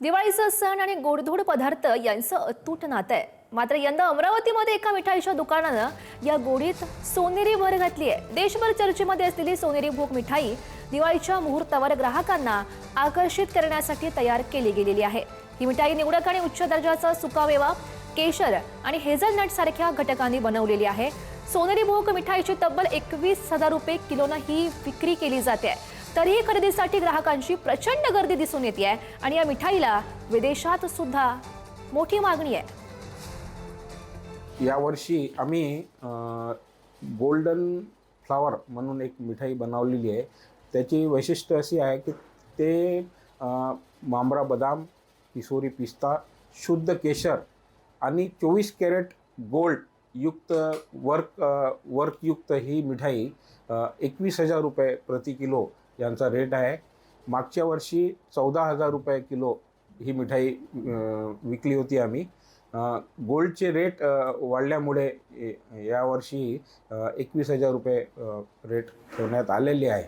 दिवाळीचा सण आणि गोडधोड पदार्थ यांचं अतूट नातं आहे. मात्र यंदा अमरावतीमध्ये एका मिठाईच्या दुकानानं या गोडीत सोनेरी भर घातली आहे. देशभर चर्चेमध्ये असलेली सोनेरी भोग मिठाई दिवाळीच्या मुहूर्तावर ग्राहकांना आकर्षित करण्यासाठी तयार केली गेलेली आहे. ही मिठाई निवडक आणि उच्च दर्जाचा सुकामेवा, केशर आणि हेझलनट सारख्या घटकांनी बनवलेली आहे. सोनेरी भोग मिठाईची तब्बल 21,000 रुपये किलोनं ही विक्री केली जाते. तरीही खरेदीसाठी ग्राहकांची प्रचंड गर्दी दिसून येते आहे आणि या मिठाईला विदेशात सुद्धा मोठी मागणी आहे. यावर्षी आम्ही गोल्डन फ्लावर म्हणून एक मिठाई बनवलेली आहे. त्याची वैशिष्ट्य अशी आहे की ते मांबरा बदाम, किशोरी पिस्ता, शुद्ध केशर आणि 24 कॅरेट गोल्ड युक्त वर्कयुक्त ही मिठाई 21,000 रुपये प्रति किलो यांचा रेट आहे. मागच्या वर्षी 14,000 रुपये किलो ही मिठाई विकली होती आम्ही. गोल्डचे रेट वाढल्यामुळे यावर्षी 21,000 रुपये रेट ठेवण्यात आलेले आहे.